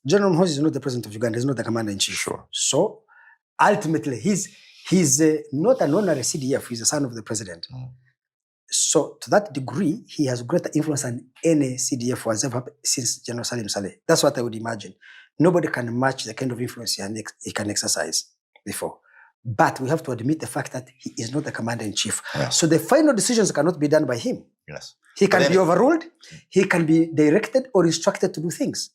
General Muhoozi is not the president of Uganda. He's not the commander-in-chief. Sure. So, ultimately, he's not an honorary CDF. He's the son of the president. So, to that degree, he has greater influence than any CDF who has ever since General Salim Saleh. That's what I would imagine. Nobody can match the kind of influence he can exercise before. But we have to admit the fact that he is not the commander-in-chief. Yes. So the final decisions cannot be done by him. Yes. He can be overruled, he can be directed or instructed to do things.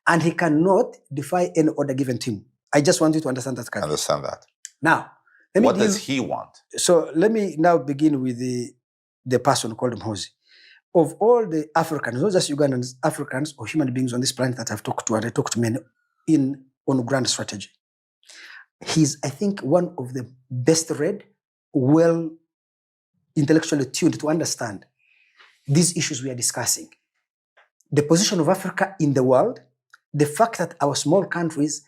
And he cannot defy any order given to him. I just want you to understand that. Understand that. Now, what does he want? So let me now begin with the person called Muhoozi. Of all the Africans, not just Ugandans, Africans or human beings on this planet that I've talked to, and I talked to many on grand strategy, he's, I think, one of the best read, well intellectually tuned to understand these issues we are discussing. The position of Africa in the world, the fact that our small countries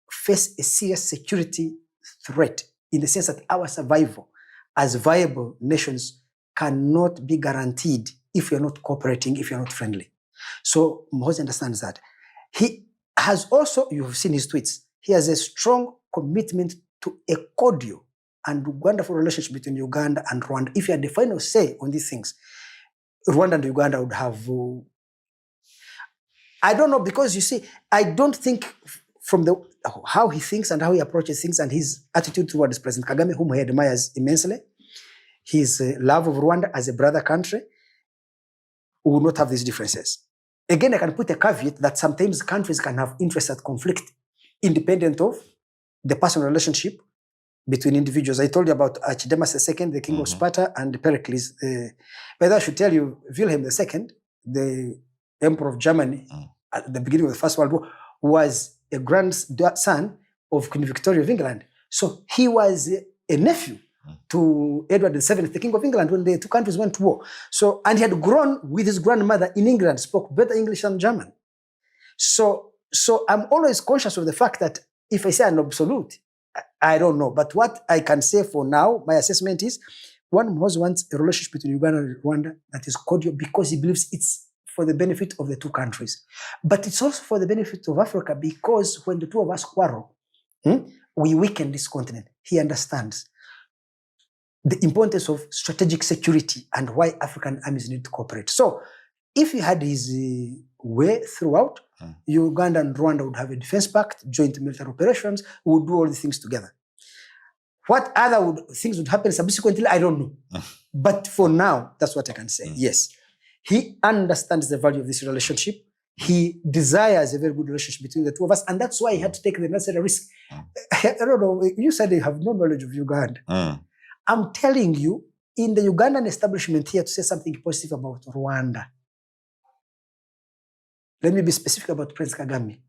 face a serious security threat in the sense that our survival as viable nations cannot be guaranteed if you're not cooperating, if you're not friendly. So Muhoozi understands that. He has also, you've seen his tweets, he has a strong commitment to a cordial and wonderful relationship between Uganda and Rwanda. If you had the final say on these things, Rwanda and Uganda would have, I don't know, because you see, I don't think from how he thinks and how he approaches things and his attitude towards President Kagame, whom he admires immensely, his love of Rwanda as a brother country, we will not have these differences. Again, I can put a caveat that sometimes countries can have interests that conflict independent of the personal relationship between individuals. I told you about Archdemus II, the king of Sparta, and Pericles. But I should tell you, Wilhelm II, the emperor of Germany, at the beginning of the First World War, was a grandson of Queen Victoria of England. So he was a nephew to Edward VII, the king of England, when the two countries went to war. So, and he had grown with his grandmother in England, spoke better English than German. So I'm always conscious of the fact that if I say an absolute, I don't know. But what I can say for now, my assessment is, one wants a relationship between Uganda and Rwanda that is cordial because he believes it's for the benefit of the two countries. But it's also for the benefit of Africa because when the two of us quarrel, we weaken this continent. He understands the importance of strategic security and why African armies need to cooperate. So if he had his way throughout, Uganda and Rwanda would have a defense pact, joint military operations, we would do all these things together. What other things would happen subsequently, I don't know. But for now, that's what I can say. Yes, he understands the value of this relationship. He desires a very good relationship between the two of us, and that's why he had to take the necessary risk. I don't know, you said you have no knowledge of Uganda. I'm telling you, in the Ugandan establishment here, to say something positive about Rwanda, let me be specific about Prince Kagame.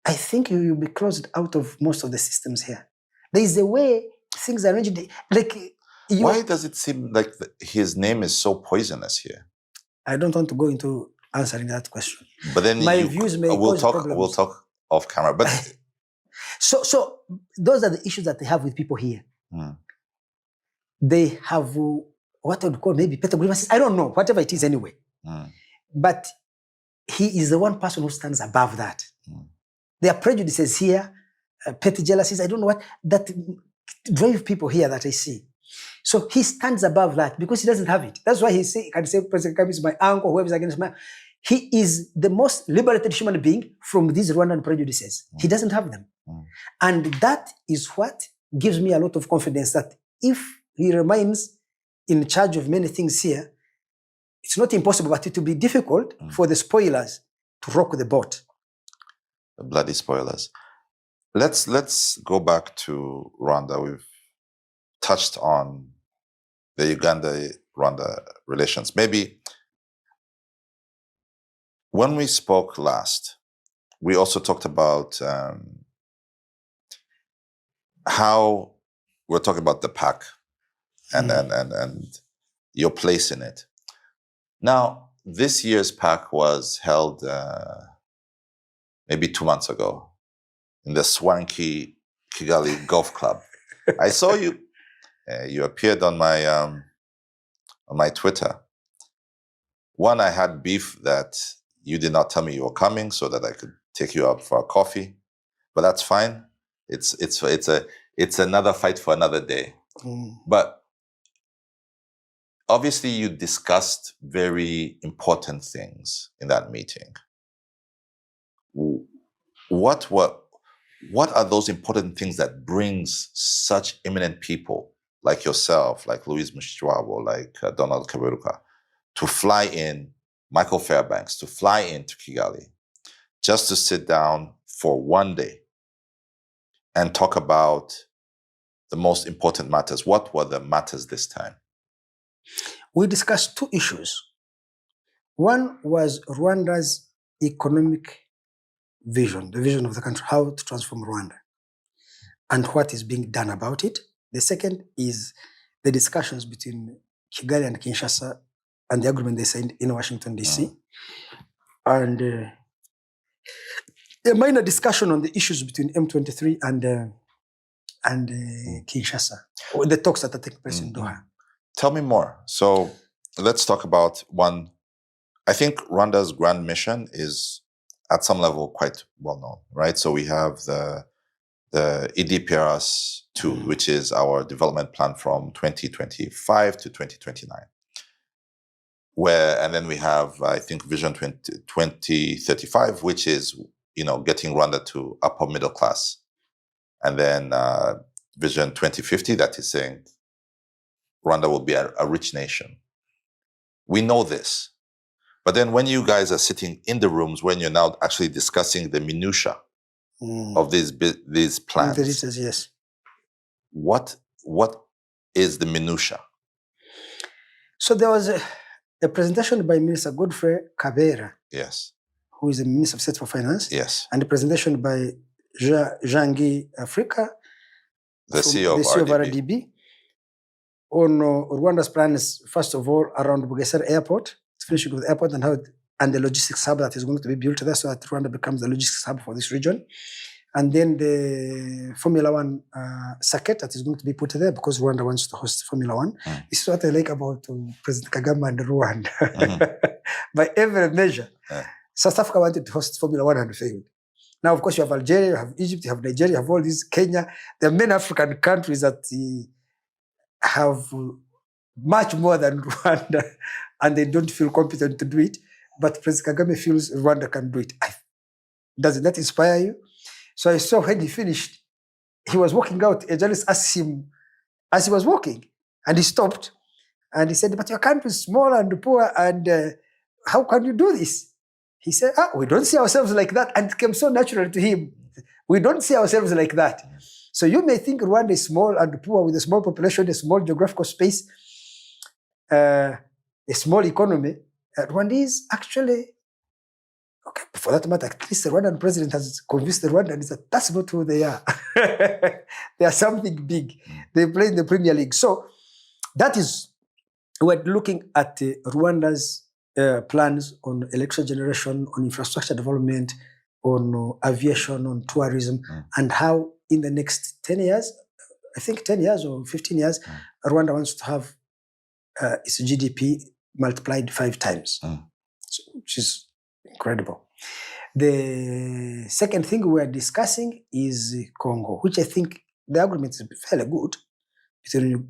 I think you will be closed out of most of the systems here. There is a way things are arranged. Why does it seem like his name is so poisonous here? I don't want to go into answering that question. But then my views may we'll cause talk. problems. We'll talk off camera. But so those are the issues that they have with people here. They have what I would call maybe petty grievances. I don't know, whatever it is anyway. But he is the one person who stands above that. There are prejudices here, petty jealousies, I don't know what, that drive people here that I see. So he stands above that because he doesn't have it. That's why he can say President Kagame is my uncle, whoever is against my... He is the most liberated human being from these Rwandan prejudices. He doesn't have them. And that is what gives me a lot of confidence that if he remains in charge of many things here, it's not impossible, but it will be difficult for the spoilers to rock the boat. The bloody spoilers. Let's go back to Rwanda. We've touched on the Uganda-Rwanda relations. Maybe when we spoke last, we also talked about how we're talking about the PAC and your place in it. Now, this year's PAC was held maybe 2 months ago in the swanky Kigali Golf Club. I saw you. You appeared on my Twitter. One, I had beef that you did not tell me you were coming so that I could take you out for a coffee, but that's fine. It's another fight for another day. But obviously, you discussed very important things in that meeting. What are those important things that brings such eminent people like yourself, like Louise Mushikiwabo, like Donald Kaberuka, to fly in, Michael Fairbanks, to fly into Kigali, just to sit down for one day and talk about the most important matters? What were the matters this time? We discussed two issues. One was Rwanda's economic vision, the vision of the country, how to transform Rwanda, and what is being done about it. The second is the discussions between Kigali and Kinshasa and the agreement they signed in Washington, D.C. And a minor discussion on the issues between M23 and Kinshasa, or the talks that are taking place in Doha. Tell me more. So let's talk about one. I think Rwanda's grand mission is at some level quite well known, right? So we have the EDPRS 2, which is our development plan from 2025 to 2029. And then we have, I think, Vision 2035, which is, getting Rwanda to upper middle class. And then Vision 2050, that is saying Rwanda will be a rich nation. We know this. But then when you guys are sitting in the rooms, when you're now actually discussing the minutiae of these plans, yes. What is the minutiae? So there was a presentation by Minister Godfrey Kabera, yes, who is the Minister of State for Finance, yes, and a presentation by Jean-Guy Africa, the CEO of RDB, on Rwanda's plans, first of all, around Bugesera Airport, finishing with the airport and the logistics hub that is going to be built there so that Rwanda becomes the logistics hub for this region. And then the Formula One circuit that is going to be put there because Rwanda wants to host Formula One. This is what I like about President Kagame and Rwanda. By every measure, South Africa wanted to host Formula One and failed. Now, of course, you have Algeria, you have Egypt, you have Nigeria, you have all these, Kenya. There are many African countries that have much more than Rwanda and they don't feel competent to do it. But President Kagame feels Rwanda can do it. Doesn't that inspire you? So I saw when he finished, he was walking out. A journalist asked him as he was walking, and he stopped and he said, "But your country is small and poor, and how can you do this?" He said, "We don't see ourselves like that." And it came so natural to him. We don't see ourselves like that. So you may think Rwanda is small and poor with a small population, a small geographical space, a small economy. Rwanda is actually, okay, for that matter, at least the Rwandan president has convinced the Rwandans that that's not who they are. They are something big. They play in the Premier League. So that is, we're looking at Rwanda's plans on electrical generation, on infrastructure development, on aviation, on tourism, and how in the next 10 years, I think 10 years or 15 years, Rwanda wants to have its GDP multiplied 5 times, which is incredible. The second thing we are discussing is Congo, which I think the agreement is fairly good between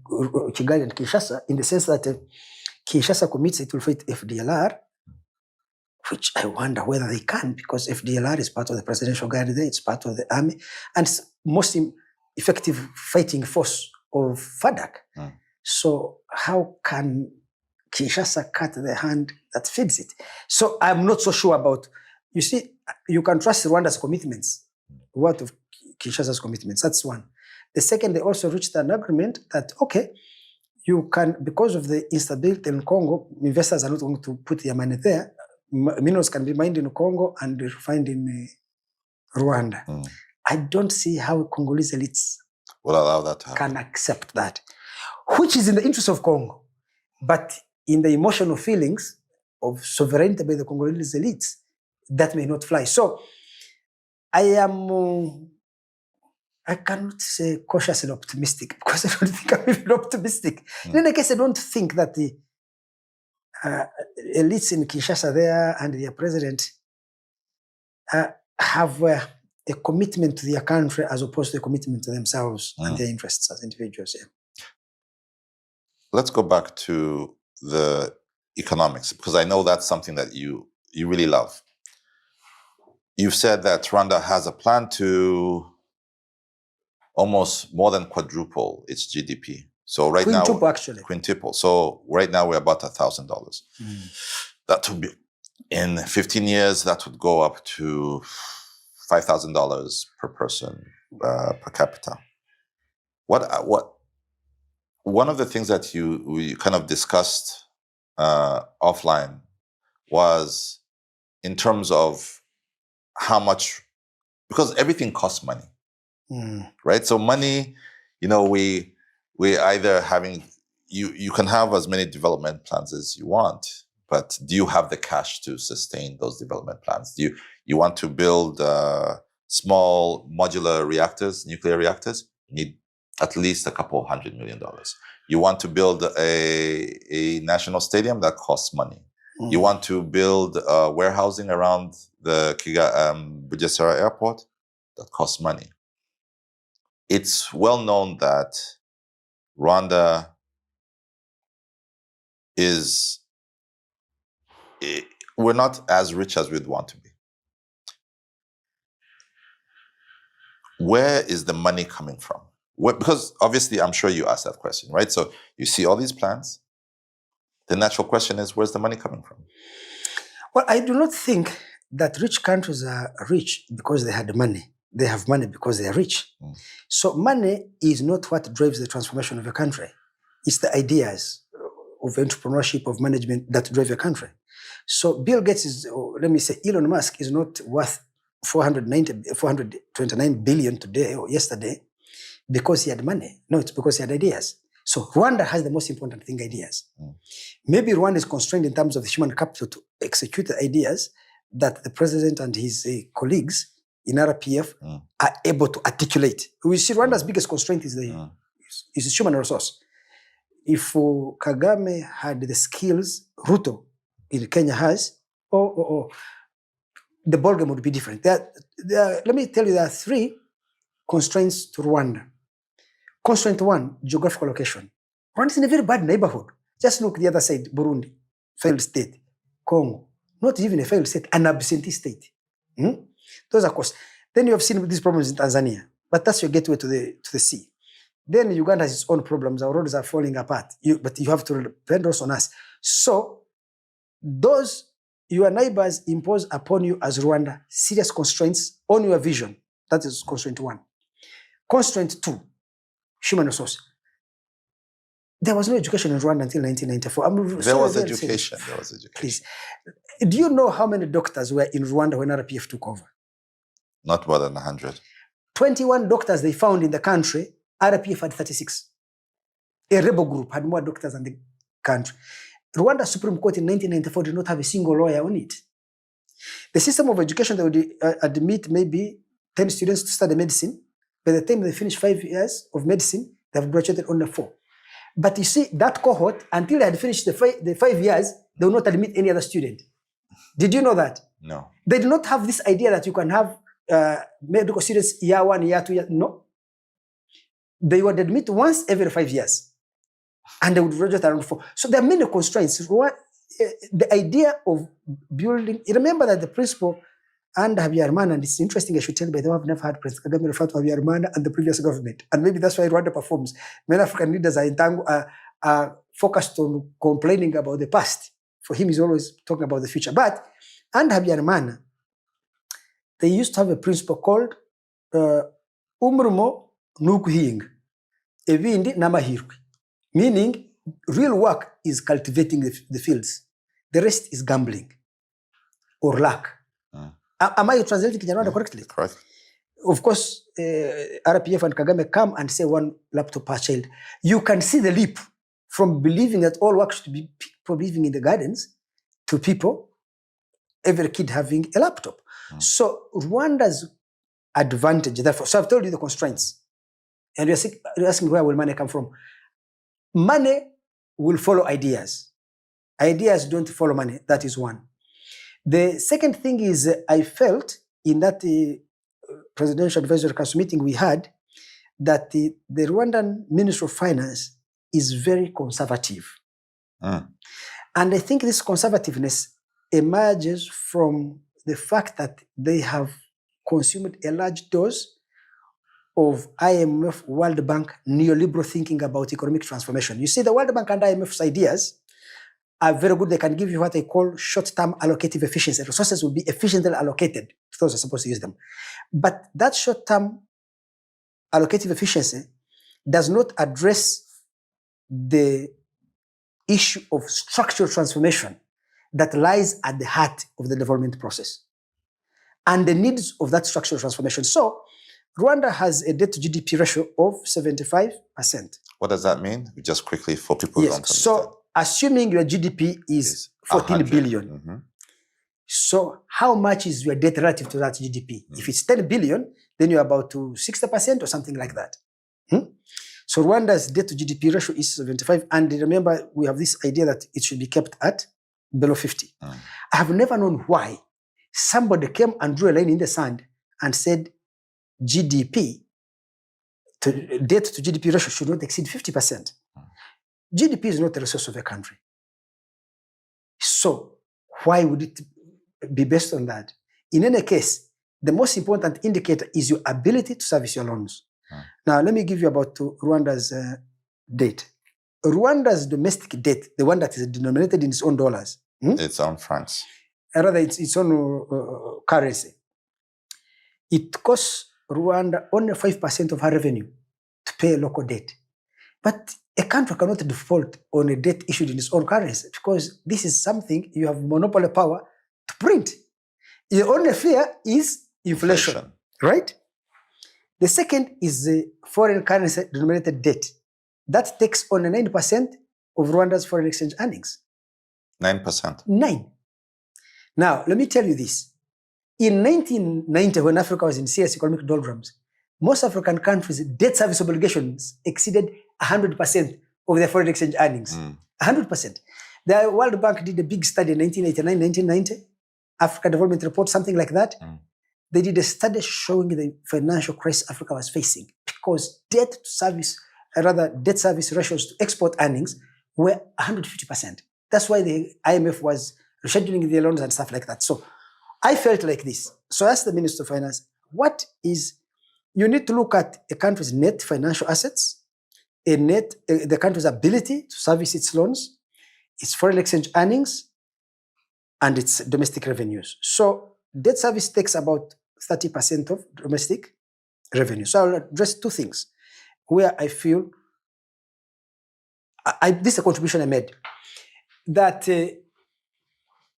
Kigali and Kinshasa, in the sense that Kinshasa commits it will fight FDLR, which I wonder whether they can, because FDLR is part of the presidential guard there, it's part of the army, and it's most effective fighting force of FADC. So how can Kinshasa cut the hand that feeds it? So I'm not so sure about, you see, you can trust Rwanda's commitments. What of Kinshasa's commitments? That's one. The second, they also reached an agreement that, okay, you can, because of the instability in Congo, investors are not going to put their money there. Minerals can be mined in Congo and refined in Rwanda. I don't see how Congolese elites will allow that to happen. Can accept that, which is in the interest of Congo. But in the emotional feelings of sovereignty by the Congolese elites, that may not fly. So I cannot say cautiously optimistic, because I don't think I'm even optimistic. In any case, I don't think that the elites in Kinshasa there and their president have a commitment to their country as opposed to a commitment to themselves and their interests as individuals. Yeah. Let's go back to the economics, because I know that's something that you really love. You've said that Rwanda has a plan to almost more than quadruple its GDP. So right Quintuple, now, actually. Quintuple. So right now we're about $1,000. That would be, in 15 years, that would go up to $5,000 per person per capita. One of the things that we kind of discussed offline was in terms of how much, because everything costs money, right? So money, we either having, you can have as many development plans as you want, but do you have the cash to sustain those development plans? Do you want to build small modular reactors, nuclear reactors? You need at least $200 million. You want to build a national stadium? That costs money. You want to build warehousing around the Bugesera airport? That costs money. It's well known that Rwanda we're not as rich as we'd want to be. Where is the money coming from? Because obviously, I'm sure you asked that question, right? So you see all these plans. The natural question is, where's the money coming from? Well, I do not think that rich countries are rich because they had money. They have money because they are rich. So money is not what drives the transformation of a country. It's the ideas of entrepreneurship, of management that drive a country. So Bill Gates is, or let me say, Elon Musk is not worth 429 billion today or yesterday because he had money. No, it's because he had ideas. So Rwanda has the most important thing, ideas. Maybe Rwanda is constrained in terms of the human capital to execute the ideas that the president and his colleagues in RPF are able to articulate. We see Rwanda's biggest constraint is the human resource. If Kagame had the skills Ruto in Kenya has, the ballgame would be different. Let me tell you, there are 3 constraints to Rwanda. Constraint 1, geographical location. Rwanda is in a very bad neighborhood. Just look the other side, Burundi, failed state. Congo, not even a failed state, an absentee state. Those are costs. Then you have seen these problems in Tanzania, but that's your gateway to the sea. Then Uganda has its own problems. Our roads are falling apart, but you have to depend also on us. So those, your neighbors impose upon you as Rwanda serious constraints on your vision. That is constraint 1. Constraint 2, human resource. There was no education in Rwanda until 1994. There was education. Please. Do you know how many doctors were in Rwanda when RPF took over? Not more than 100. 21 doctors they found in the country. RPF had 36. A rebel group had more doctors than the country. Rwanda Supreme Court in 1994 did not have a single lawyer on it. The system of education, they would admit maybe 10 students to study medicine. By the time they finish 5 years of medicine, they have graduated only 4. But you see, that cohort, until they had finished the 5 years, they would not admit any other student. Did you know that? No. They did not have this idea that you can have medical students year 1, year 2, year. No. They would admit once every 5 years. And they would graduate around 4. So there are many constraints. The idea of building, you remember that the principle under Habyarimana, and it's interesting, I should tell you, by the way, I've never had President Kagame refer to Habyarimana and the previous government. And maybe that's why Rwanda performs. Many African leaders are focused on complaining about the past. For him, he's always talking about the future. But under Habyarimana, they used to have a principle called umrumo nukuhing, evindi namahirwe. Meaning, real work is cultivating the fields. The rest is gambling or luck. Am I translating Kinyarwanda correctly? Correct. Of course, RPF and Kagame come and say 1 laptop per child. You can see the leap from believing that all work should be people living in the gardens to people, every kid having a laptop. So Rwanda's advantage, therefore, so I've told you the constraints. And you're asking where will money come from? Money will follow ideas. Ideas don't follow money. That is one. The second thing is I felt in that Presidential Advisory Council meeting we had that the Rwandan Ministry of Finance is very conservative. Mm. And I think this conservativeness emerges from the fact that they have consumed a large dose of IMF, World Bank, neoliberal thinking about economic transformation. You see, the World Bank and IMF's ideas are very good. They can give you what they call short-term allocative efficiency. Resources will be efficiently allocated to those who are supposed to use them. But that short-term allocative efficiency does not address the issue of structural transformation that lies at the heart of the development process and the needs of that structural transformation. So Rwanda has a debt to GDP ratio of 75%. What does that mean? Just quickly for people who don't understand. So assuming your GDP is 14 billion, Mm-hmm. so how much is your debt relative to that GDP? If it's 10 billion, then you're about to 60% or something like that. So Rwanda's debt to GDP ratio is 75. And remember, we have this idea that it should be kept at below 50. I have never known why somebody came and drew a line in the sand and said GDP, debt to GDP ratio should not exceed 50%. GDP is not a resource of a country. So why would it be based on that? In any case, the most important indicator is your ability to service your loans. Now, let me give you about Rwanda's debt. Rwanda's domestic debt, the one that is denominated in its own dollars. Its own francs. Rather, its own currency. It costs Rwanda only 5% of her revenue to pay local debt. But a country cannot default on a debt issued in its own currency because this is something you have monopoly power to print. The only fear is inflation. Right? The second is the foreign currency denominated debt. That takes only 9% of Rwanda's foreign exchange earnings. 9%. 9. Now, let me tell you this. In 1990, when Africa was in serious economic doldrums, most African countries' debt service obligations exceeded 100% of their foreign exchange earnings. 100%. The World Bank did a big study in 1989, 1990, Africa Development Report, something like that. They did a study showing the financial crisis Africa was facing because debt service ratios to export earnings were 150%. That's why the IMF was rescheduling their loans and stuff like that. So I felt like this. So as the Minister of Finance, you need to look at a country's net financial assets, the country's ability to service its loans, its foreign exchange earnings, and its domestic revenues. So debt service takes about 30% of domestic revenue. So I'll address two things where I feel, this is a contribution I made, that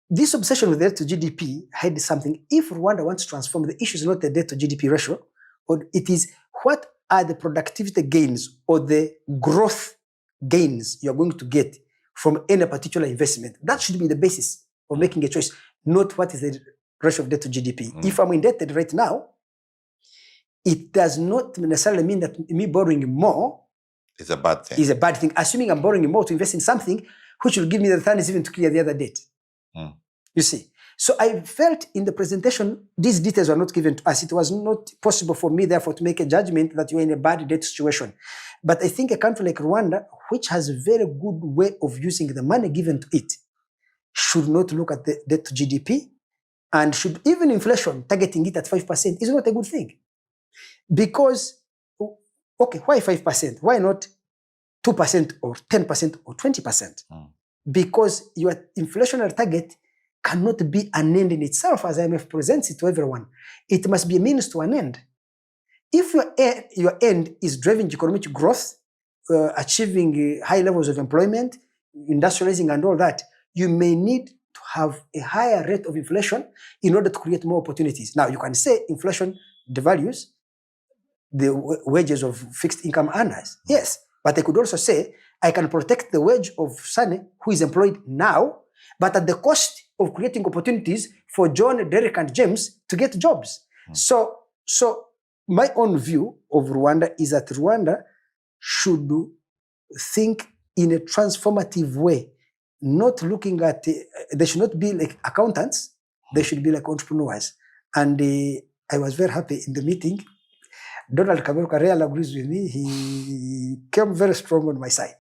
this obsession with debt to GDP had something. If Rwanda wants to transform, the issue is not the debt to GDP ratio, or it is what are the productivity gains or the growth gains you're going to get from any particular investment. That should be the basis of making a choice, not what is the ratio of debt to GDP. If I'm indebted right now, it does not necessarily mean that me borrowing more is a bad thing. Is a bad thing. Assuming I'm borrowing more to invest in something which will give me the returns even to clear the other debt. You see. So I felt in the presentation, these details were not given to us. It was not possible for me, therefore, to make a judgment that you're in a bad debt situation. But I think a country like Rwanda, which has a very good way of using the money given to it, should not look at the debt to GDP, and should, even inflation, targeting it at 5% is not a good thing. Because, okay, why 5%? Why not 2% or 10% or 20%? Because your inflationary target cannot be an end in itself as IMF presents it to everyone. It must be a means to an end. If your end is driving economic growth, achieving high levels of employment, industrializing and all that, you may need to have a higher rate of inflation in order to create more opportunities. Now, you can say inflation devalues the wages of fixed income earners. Yes, but I could also say I can protect the wage of Sane, who is employed now, but at the cost of creating opportunities for John, Derek, and James to get jobs. So my own view of Rwanda is that Rwanda should think in a transformative way, not looking at, they should not be like accountants, they should be like entrepreneurs. And I was very happy in the meeting. Donald Kaberuka rarely agrees with me. He came very strong on my side.